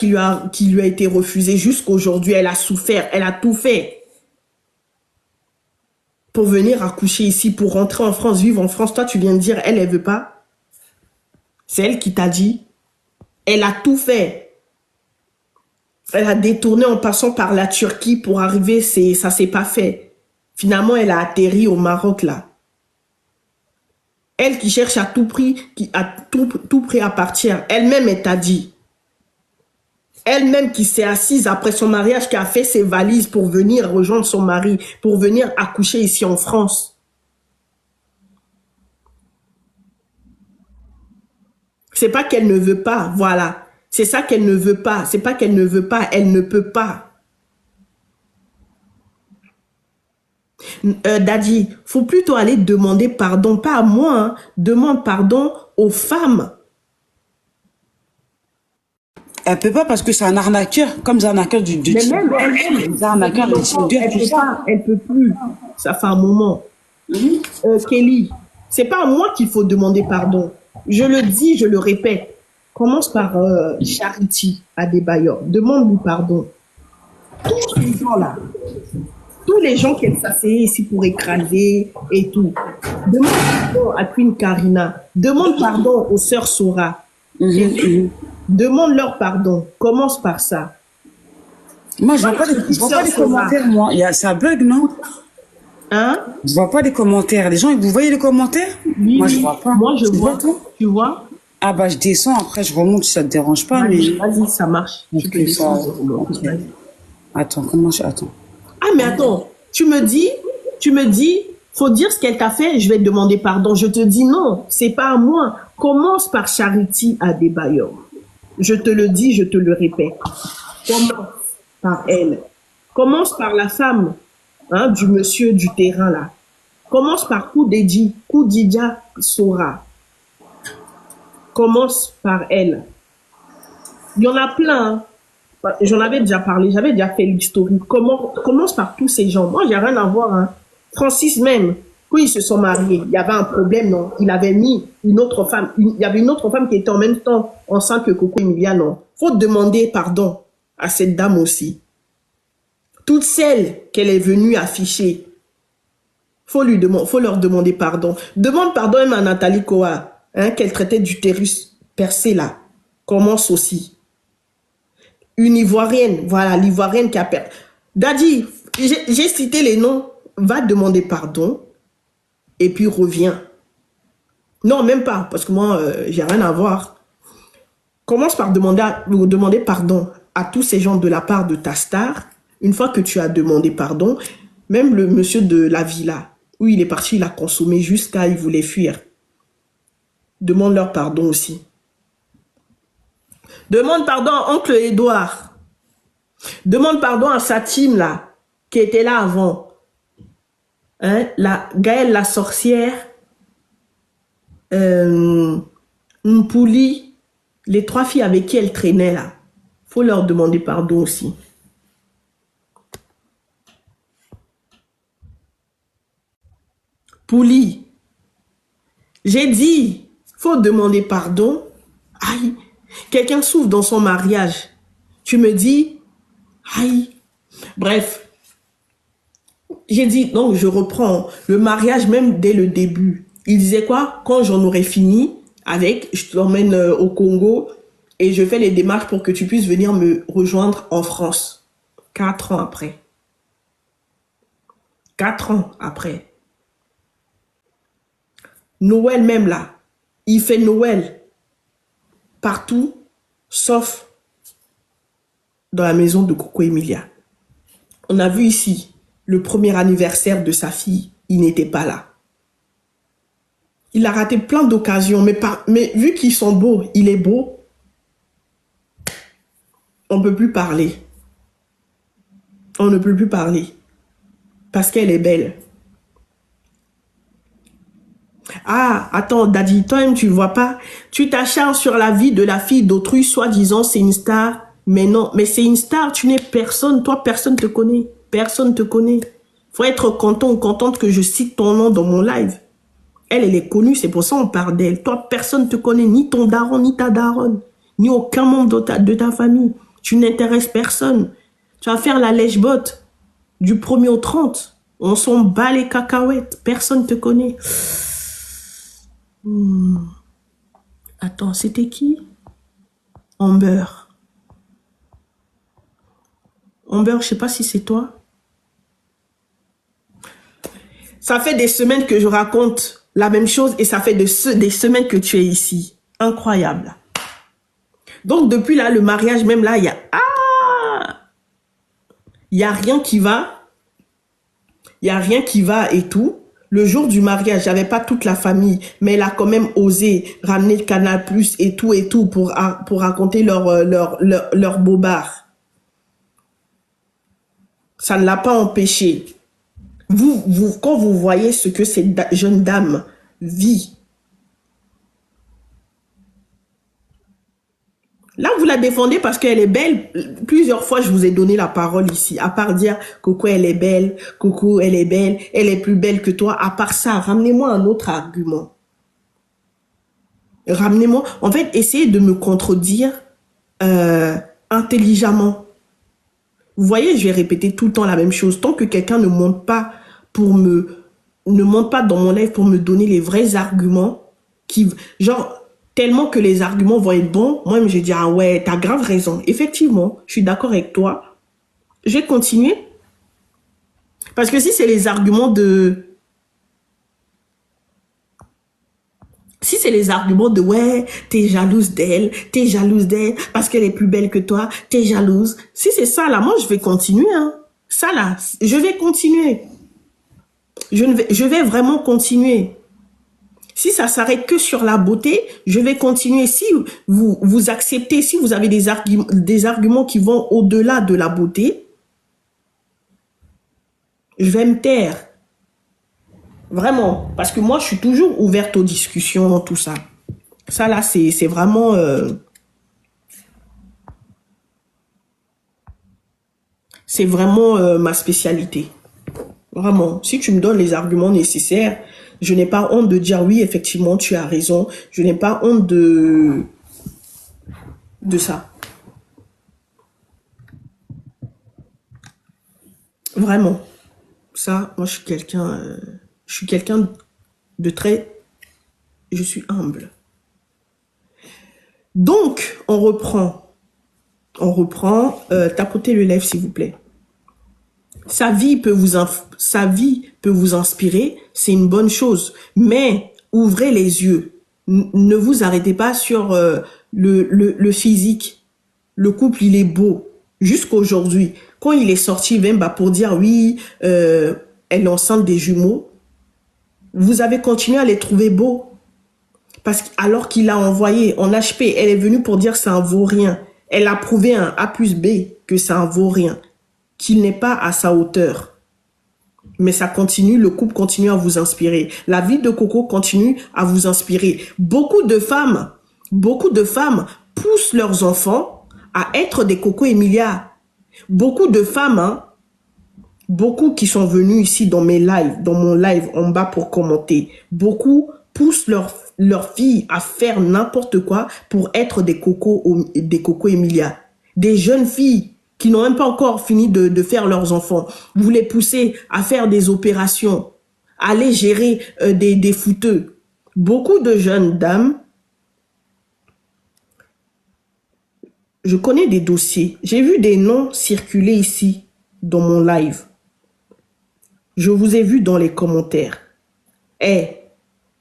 qui lui a été refusé jusqu'à aujourd'hui. Elle a souffert, elle a tout fait pour venir accoucher ici, pour rentrer en France, vivre en France. Toi, tu viens de dire, elle veut pas. C'est elle qui t'a dit. Elle a tout fait. Elle a détourné en passant par la Turquie pour arriver, ça s'est pas fait. Finalement, elle a atterri au Maroc, là. Elle qui cherche à tout prix, qui a tout prix à partir. Elle-même, elle t'a dit. Elle-même qui s'est assise après son mariage, qui a fait ses valises pour venir rejoindre son mari, pour venir accoucher ici en France. C'est pas qu'elle ne veut pas, voilà. C'est ça qu'elle ne veut pas. C'est pas qu'elle ne veut pas, elle ne peut pas. Daddy, faut plutôt aller demander pardon, pas à moi, hein. Demande pardon aux femmes. Elle peut pas parce que c'est un arnaqueur, comme les arnaqueurs du Mais même elle-même, les arnaqueurs de Tinder, tout ça. elle peut plus. Ça fait un moment. Kelly, c'est pas à moi qu'il faut demander pardon. Je le dis, je le répète. Commence par Charity Adebayor. Demande-lui pardon. Tous ces gens-là, tous les gens qu'elle s'asseyait ici pour écraser et tout. Demande pardon à Queen Karina. Demande pardon aux sœurs Sora. Demande leur pardon. Commence par ça. Moi, je vois pas les commentaires, moi. Ça bug, non? Hein? Je vois pas les commentaires. Les gens, vous voyez les commentaires? Oui, moi, je vois pas. Moi, je vois. Tu vois? Ah bah, je descends, après, je remonte si ça te dérange pas. Vas-y, ça marche. Okay, okay. Attends, comment je... Attends. Ah, mais attends. Tu me dis, faut dire ce qu'elle t'a fait, je vais te demander pardon. Je te dis non, c'est pas à moi. Commence par Charity Adebayor. Je te le dis, je te le répète. Commence par elle. Commence par la femme, hein, du monsieur du terrain là. Commence par Koudidja Sora. Commence par elle. Il y en a plein. Hein. J'en avais déjà parlé, j'avais déjà fait l'historique. Commence par tous ces gens. Moi, j'ai rien à voir. Hein. Francis même, quand ils se sont mariés, il y avait un problème, non? Il avait mis une autre femme. Il y avait une autre femme qui était en même temps enceinte que Coco Emilia, non? Faut demander pardon à cette dame aussi. Toutes celles qu'elle est venue afficher, faut leur demander pardon. Demande pardon même à Nathalie Koa, hein, qu'elle traitait d'utérus percé là. Commence aussi. Une Ivoirienne, voilà, l'Ivoirienne qui a perdu. Daddy, j'ai cité les noms. Va demander pardon et puis reviens. Non, même pas, parce que moi, j'ai rien à voir. Commence par demander pardon à tous ces gens de la part de ta star. Une fois que tu as demandé pardon, même le monsieur de la villa, où il est parti, il a consommé jusqu'à il voulait fuir. Demande leur pardon aussi. Demande pardon à oncle Édouard. Demande pardon à sa team là, qui était là avant. Hein, Gaëlle la sorcière, Mpouli, les 3 filles avec qui elle traînait là. Faut leur demander pardon aussi. Pouli, j'ai dit, faut demander pardon. Aïe, quelqu'un souffre dans son mariage. Tu me dis, aïe, bref. J'ai dit, donc je reprends le mariage même dès le début. Il disait quoi? Quand j'en aurai fini avec, je t'emmène au Congo et je fais les démarches pour que tu puisses venir me rejoindre en France. 4 ans après. 4 ans après. Noël même là. Il fait Noël partout, sauf dans la maison de Coco Emilia. On a vu ici le premier anniversaire de sa fille, il n'était pas là. Il a raté plein d'occasions, mais vu qu'ils sont beaux, il est beau, on ne peut plus parler. On ne peut plus parler. Parce qu'elle est belle. Ah, attends, Daddy, toi-même, tu ne vois pas. Tu t'acharnes sur la vie de la fille d'autrui, soi-disant, c'est une star. Mais non, mais c'est une star, tu n'es personne. Toi, personne ne te connaît. Personne ne te connaît. Faut être content ou contente que je cite ton nom dans mon live. Elle est connue, c'est pour ça qu'on parle d'elle. Toi, personne ne te connaît, ni ton daron, ni ta daronne, ni aucun membre de ta famille. Tu n'intéresses personne. Tu vas faire la lèche-botte du 1er au 30. On s'en bat les cacahuètes. Personne te connaît. Attends, c'était qui? Amber. Amber, je sais pas si c'est toi. Ça fait des semaines que je raconte la même chose et ça fait des semaines que tu es ici. Incroyable. Donc, depuis là, le mariage, même là, il y a rien qui va. Il y a rien qui va et tout. Le jour du mariage, j'avais pas toute la famille, mais elle a quand même osé ramener le Canal Plus et tout pour raconter leur bobard. Ça ne l'a pas empêché. Quand vous voyez ce que cette jeune dame vit, là, vous la défendez parce qu'elle est belle. Plusieurs fois, je vous ai donné la parole ici. À part dire, Coco, elle est belle. Coco, elle est plus belle que toi. À part ça, ramenez-moi un autre argument. Ramenez-moi. En fait, essayez de me contredire intelligemment. Vous voyez, je vais répéter tout le temps la même chose. Tant que quelqu'un ne monte pas dans mon live pour me donner les vrais arguments, tellement que les arguments vont être bons, moi, je dis, ah ouais, t'as grave raison. Effectivement, je suis d'accord avec toi. Je vais continuer. Parce que si c'est les arguments de... Si c'est les arguments de, ouais, t'es jalouse d'elle, parce qu'elle est plus belle que toi, t'es jalouse. Si c'est ça, là, moi, je vais continuer, hein. Ça, là, je vais continuer. Je vais vraiment continuer. Si ça s'arrête que sur la beauté, je vais continuer. Si vous acceptez, si vous avez des arguments qui vont au-delà de la beauté, je vais me taire. Vraiment. Parce que moi, je suis toujours ouverte aux discussions, tout ça. Ça, là, c'est vraiment... c'est vraiment ma spécialité. Vraiment. Si tu me donnes les arguments nécessaires, je n'ai pas honte de dire oui, effectivement, tu as raison. Je n'ai pas honte de ça. Vraiment. Ça, moi, je suis quelqu'un de très... Je suis humble. Donc, on reprend. Tapotez le live, s'il vous plaît. Sa vie peut vous inspirer, c'est une bonne chose. Mais ouvrez les yeux. Ne vous arrêtez pas sur le physique. Le couple, il est beau. Jusqu'aujourd'hui. Quand il est sorti, Vemba, pour dire oui, elle est enceinte des jumeaux, vous avez continué à les trouver beaux. Parce qu'alors qu'il a envoyé en HP, elle est venue pour dire c'est un vaurien. Elle a prouvé un A plus B que c'est un vaurien, qu'il n'est pas à sa hauteur. Mais ça continue, le couple continue à vous inspirer. La vie de Coco continue à vous inspirer. Beaucoup de femmes poussent leurs enfants à être des Coco Emilia. Beaucoup de femmes, beaucoup qui sont venues ici dans mon live en bas pour commenter, beaucoup poussent leurs filles à faire n'importe quoi pour être des Coco Emilia. Des jeunes filles qui n'ont même pas encore fini de faire leurs enfants. Vous les poussez à faire des opérations, à aller gérer des fouteux. Beaucoup de jeunes dames, je connais des dossiers. J'ai vu des noms circuler ici dans mon live. Je vous ai vu dans les commentaires.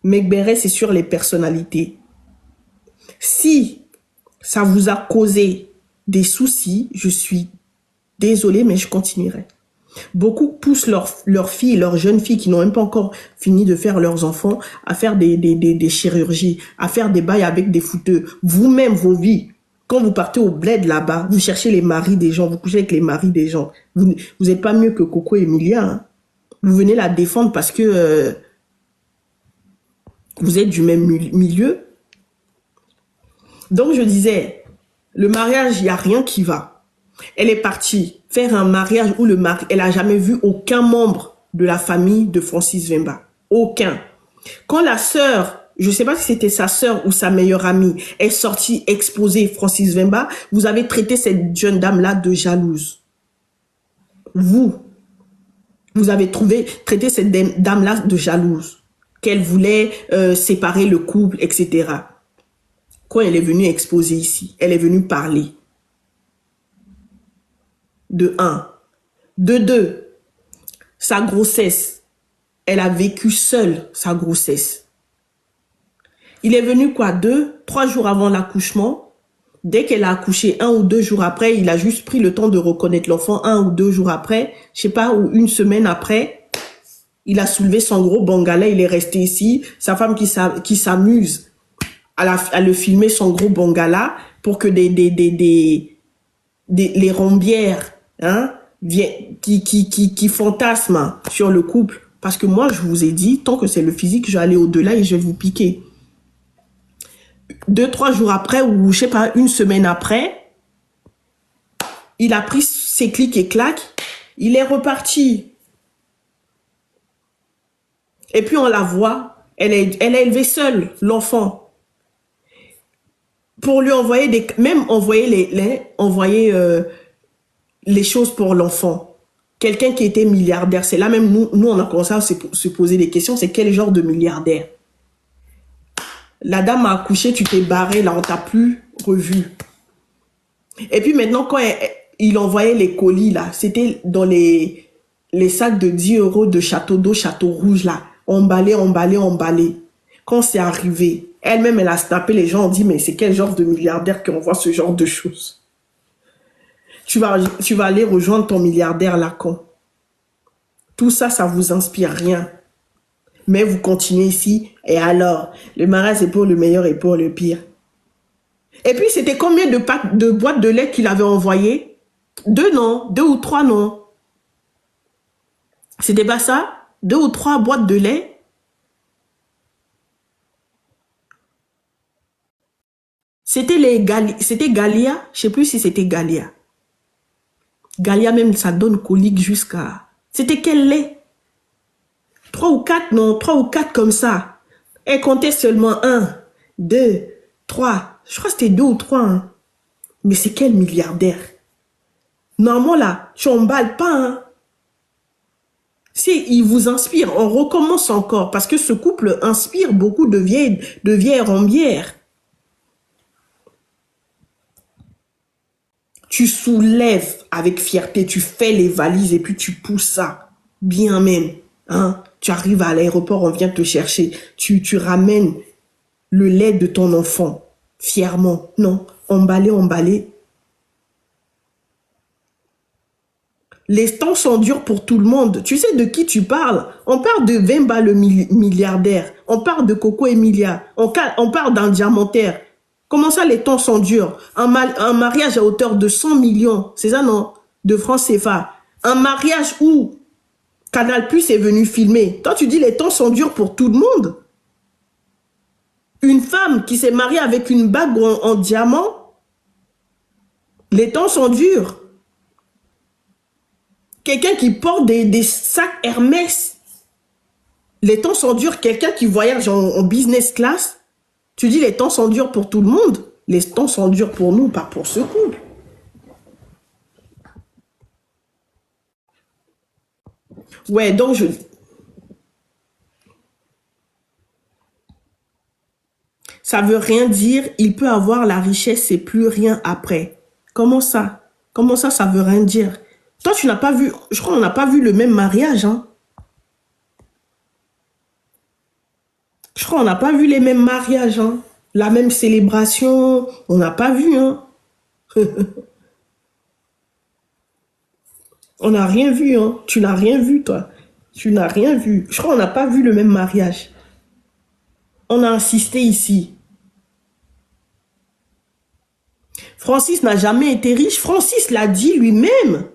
Megbere, c'est sur les personnalités. Si ça vous a causé des soucis, je suis désolée, mais je continuerai. Beaucoup poussent leurs filles, leurs jeunes filles qui n'ont même pas encore fini de faire leurs enfants à faire des chirurgies, à faire des bails avec des fouteux. Vous-même, vos vies, quand vous partez au bled là-bas, vous cherchez les maris des gens, vous couchez avec les maris des gens. Vous n'êtes pas mieux que Coco Emilia. Hein. Vous venez la défendre parce que vous êtes du même milieu. Donc, je disais, le mariage, il n'y a rien qui va. Elle est partie faire un mariage où elle n'a jamais vu aucun membre de la famille de Francis Vemba. Aucun. Quand la sœur je sais pas si c'était sa sœur ou sa meilleure amie, est sortie exposer Francis Vemba, vous avez traité cette jeune dame-là de jalouse. Vous avez traité cette dame-là de jalouse, qu'elle voulait séparer le couple, etc. Quand elle est venue exposer ici, elle est venue parler. De un. De deux, sa grossesse, elle a vécu seule sa grossesse. Il est venu quoi, 3 jours avant l'accouchement. Dès qu'elle a accouché, 1 ou 2 jours après, il a juste pris le temps de reconnaître l'enfant. 1 ou 2 jours après, je sais pas, ou 1 semaine après, il a soulevé son gros bangala, il est resté ici. Sa femme qui s'amuse à le filmer son gros bangala pour que les rombières, hein, qui fantasment sur le couple. Parce que moi, je vous ai dit, tant que c'est le physique, je vais aller au-delà et je vais vous piquer. 2-3 jours après, ou je sais pas, 1 semaine après, il a pris ses clics et claques, il est reparti. Et puis on la voit, elle a élevé seule l'enfant. Pour lui envoyer même envoyer les choses pour l'enfant. Quelqu'un qui était milliardaire, c'est là même nous on a commencé à se poser des questions, c'est quel genre de milliardaire? La dame a accouché, tu t'es barré, là, on t'a plus revu. Et puis maintenant, quand il envoyait les colis, là, c'était dans les sacs de 10 € de Château d'eau, Château Rouge, là, emballé. Quand c'est arrivé, elle-même, elle a snappé, les gens ont dit, mais c'est quel genre de milliardaire qui envoie ce genre de choses? Tu vas aller rejoindre ton milliardaire là, quand? Tout ça, ça vous inspire rien. Mais vous continuez ici, et alors, le mariage c'est pour le meilleur et pour le pire. Et puis, c'était combien de boîtes de lait qu'il avait envoyé? 2 non, 2 ou 3 non. C'était pas ça? 2 ou 3 boîtes de lait? C'était Galia, je sais plus si c'était Galia. Galia même, ça donne colique jusqu'à... C'était quel lait? 3 ou 4, non, 3 ou 4 comme ça. Elle comptait seulement 1, 2, 3. Je crois que c'était 2 ou 3. Hein. Mais c'est quel milliardaire? Normalement, là, tu n'emballes pas. Hein. Si il vous inspire, on recommence encore. Parce que ce couple inspire beaucoup de vieilles rombières. Tu soulèves avec fierté, tu fais les valises et puis tu pousses ça. Bien même. Hein? Tu arrives à l'aéroport, on vient te chercher. Tu ramènes le lait de ton enfant. Fièrement. Non. Emballé. Les temps sont durs pour tout le monde. Tu sais de qui tu parles? On parle de Vemba le milliardaire. On parle de Coco Emilia. On parle d'un diamantaire. Comment ça, les temps sont durs? Un mariage à hauteur de 100 millions, c'est ça, non? De francs CFA. Un mariage où Canal Plus est venu filmer. Toi, tu dis les temps sont durs pour tout le monde. Une femme qui s'est mariée avec une bague en diamant, les temps sont durs. Quelqu'un qui porte des sacs Hermès, les temps sont durs. Quelqu'un qui voyage en business class, tu dis les temps sont durs pour tout le monde. Les temps sont durs pour nous, pas pour ce couple. Ouais, donc ça veut rien dire. Il peut avoir la richesse et plus rien après. Comment ça? Comment ça, ça veut rien dire? Toi, tu n'as pas vu... Je crois qu'on n'a pas vu le même mariage, hein. Je crois qu'on n'a pas vu les mêmes mariages, hein. La même célébration, on n'a pas vu, hein. On n'a rien vu, hein. Tu n'as rien vu, toi. Tu n'as rien vu. Je crois qu'on n'a pas vu le même mariage. On a insisté ici. Francis n'a jamais été riche. Francis l'a dit lui-même.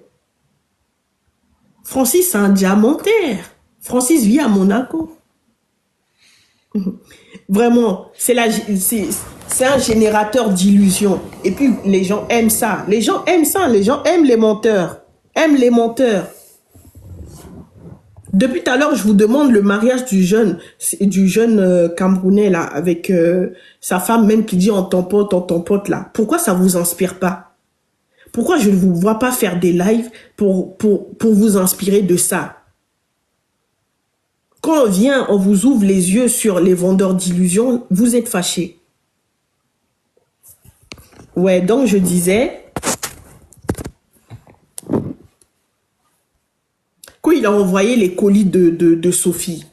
Francis, c'est un diamantaire. Francis vit à Monaco. Vraiment, c'est un générateur d'illusions. Et puis, les gens aiment ça. Les gens aiment ça. Les gens aiment les menteurs. Aiment les menteurs. Depuis tout à l'heure, je vous demande le mariage du jeune Camerounais là, avec sa femme même qui dit on tampote là. Pourquoi ça vous inspire pas? Pourquoi je ne vous vois pas faire des lives pour vous inspirer de ça? Quand on vient, on vous ouvre les yeux sur les vendeurs d'illusions, vous êtes fâchés. Ouais, donc je disais, quand il a envoyé les colis de Sophie,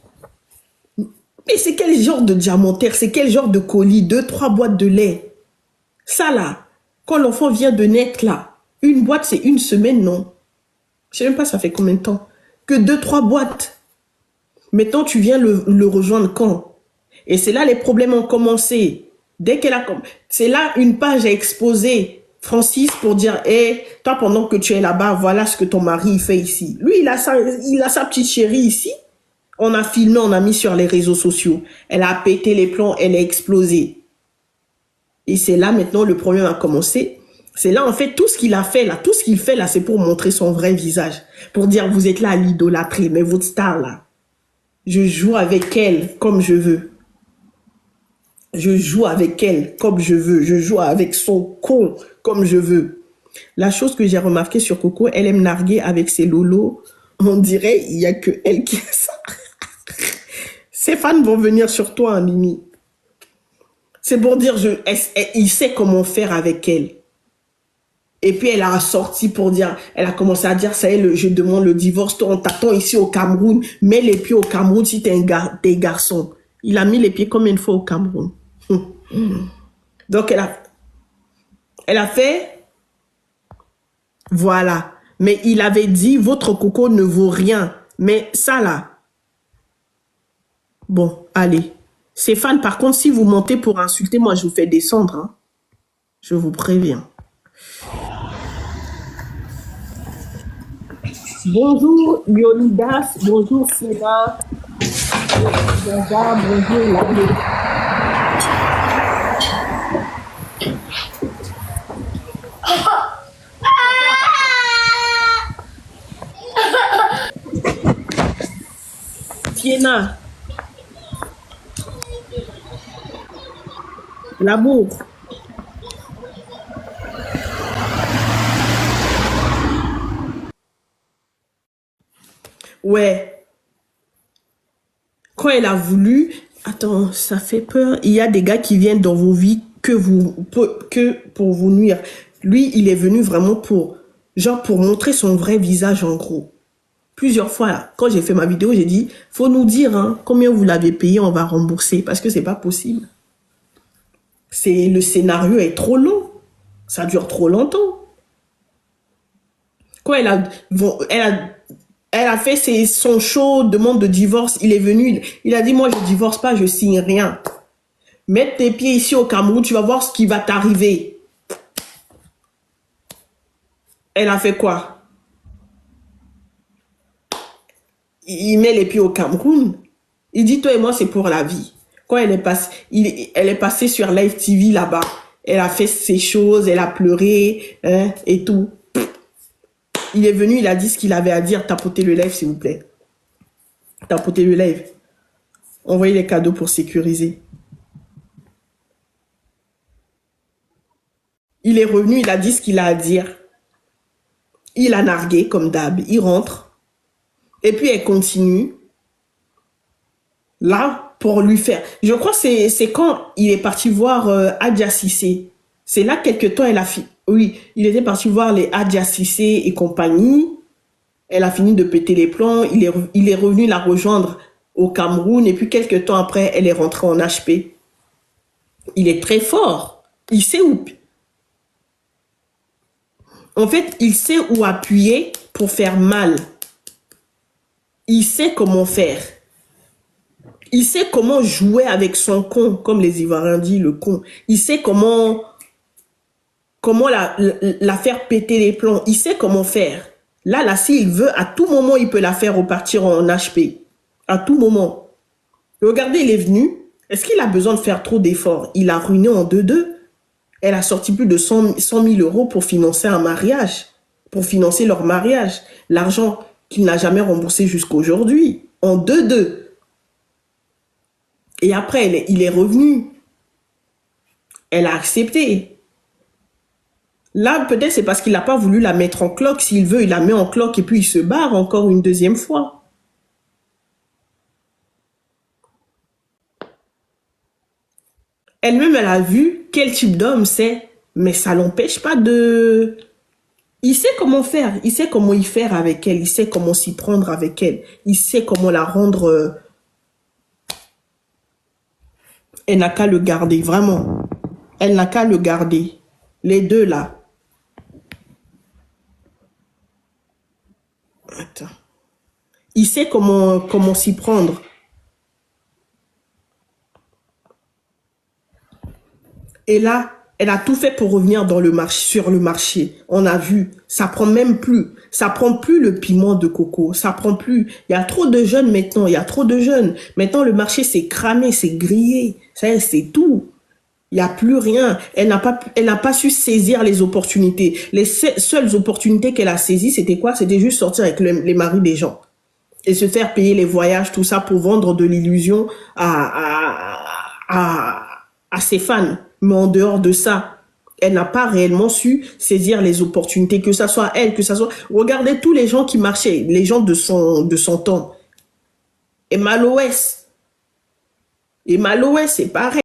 mais c'est quel genre de diamantaire, c'est quel genre de colis, 2-3 boîtes de lait. Ça là, quand l'enfant vient de naître là, une boîte c'est une semaine, non? Je sais même pas ça fait combien de temps. Que 2-3 boîtes. Maintenant tu viens le rejoindre quand? Et c'est là les problèmes ont commencé. Dès qu'elle a... C'est là une page a exposé Francis pour dire, hé, toi pendant que tu es là-bas, voilà ce que ton mari fait ici. Lui, il a sa petite chérie ici. On a filmé, on a mis sur les réseaux sociaux. Elle a pété les plombs, elle a explosé. Et c'est là maintenant le problème a commencé. C'est là en fait tout ce qu'il a fait là, tout ce qu'il fait là, c'est pour montrer son vrai visage. Pour dire vous êtes là à l'idolâtrer, mais votre star là, je joue avec elle comme je veux. Je joue avec elle comme je veux. Je joue avec son con comme je veux. La chose que j'ai remarqué sur Coco, elle aime narguer avec ses lolos. On dirait il n'y a que elle qui a ça. Ses fans vont venir sur toi, hein, Mimi. C'est pour dire, il sait comment faire avec elle. Et puis elle a sorti pour dire, elle a commencé à dire, ça y est, je demande le divorce, toi on t'attend ici au Cameroun, mets les pieds au Cameroun si t'es des garçons. Il a mis les pieds combien de fois au Cameroun? Donc elle a fait, voilà. Mais il avait dit, votre coco ne vaut rien. Mais ça là, bon, allez. Ces fans, par contre, si vous montez pour insulter, moi, je vous fais descendre. Hein. Je vous préviens. Bonjour, Leonidas. Bonjour, Sina. Bonjour, Labé. Siena. L'amour. Ouais. Quand elle a voulu, attends, ça fait peur. Il y a des gars qui viennent dans vos vies que pour vous nuire. Lui, il est venu vraiment pour montrer son vrai visage en gros. Plusieurs fois, là, quand j'ai fait ma vidéo, j'ai dit, faut nous dire hein, combien vous l'avez payé, on va rembourser. Parce que c'est pas possible. Le scénario est trop long. Ça dure trop longtemps. Quand elle a fait son show, demande de divorce, il est venu, il a dit, moi je divorce pas, je signe rien. Mets tes pieds ici au Cameroun, tu vas voir ce qui va t'arriver. Elle a fait quoi? Il met les pieds au Cameroun. Il dit, toi et moi, c'est pour la vie. Quand elle est passée sur Live TV là-bas, elle a fait ses choses, elle a pleuré, hein, et tout. Il est venu, il a dit ce qu'il avait à dire. Tapotez le live, s'il vous plaît. Tapotez le live. Envoyez les cadeaux pour sécuriser. Il est revenu, il a dit ce qu'il a à dire. Il a nargué, comme d'hab. Il rentre. Et puis, elle continue. Là, pour lui faire... Je crois que c'est quand il est parti voir Adja Cissé. C'est là, quelque temps, elle a fait... Oui, il était parti voir les Adja Cissé et compagnie. Elle a fini de péter les plombs. Il est revenu la rejoindre au Cameroun. Et puis, quelques temps après, elle est rentrée en HP. Il est très fort. Il sait où... En fait, il sait où appuyer pour faire mal. Il sait comment faire. Il sait comment jouer avec son con, comme les Ivoiriens disent, le con. Il sait comment la faire péter les plombs. Il sait comment faire. Là, s'il veut, à tout moment, il peut la faire repartir en HP. À tout moment. Regardez, il est venu. Est-ce qu'il a besoin de faire trop d'efforts? Il a ruiné en 2-2. Elle a sorti plus de 100 000 euros pour financer un mariage. Pour financer leur mariage. L'argent qu'il n'a jamais remboursé jusqu'à aujourd'hui, en 2-2. Et après, il est revenu. Elle a accepté. Là, peut-être c'est parce qu'il n'a pas voulu la mettre en cloque. S'il veut, il la met en cloque et puis il se barre encore une deuxième fois. Elle-même, elle a vu quel type d'homme c'est, mais ça l'empêche pas de... Il sait comment faire, il sait comment y faire avec elle, il sait comment s'y prendre avec elle, il sait comment la rendre... Elle n'a qu'à le garder, vraiment. Elle n'a qu'à le garder. Les deux, là. Attends. Il sait comment s'y prendre. Et là, elle a tout fait pour revenir dans le marché, sur le marché. On a vu, ça prend même plus. Ça prend plus le piment de coco. Ça prend plus. Il y a trop de jeunes maintenant. Il y a trop de jeunes. Maintenant, le marché, c'est cramé, c'est grillé. Ça, c'est tout. Il n'y a plus rien. Elle n'a pas su saisir les opportunités. Les seules opportunités qu'elle a saisies, c'était quoi? C'était juste sortir avec les maris des gens. Et se faire payer les voyages, tout ça, pour vendre de l'illusion à ses fans. Mais en dehors de ça, elle n'a pas réellement su saisir les opportunités, que ça soit elle, que ça soit... Regardez tous les gens qui marchaient, les gens de son temps. Et Maloès, c'est pareil.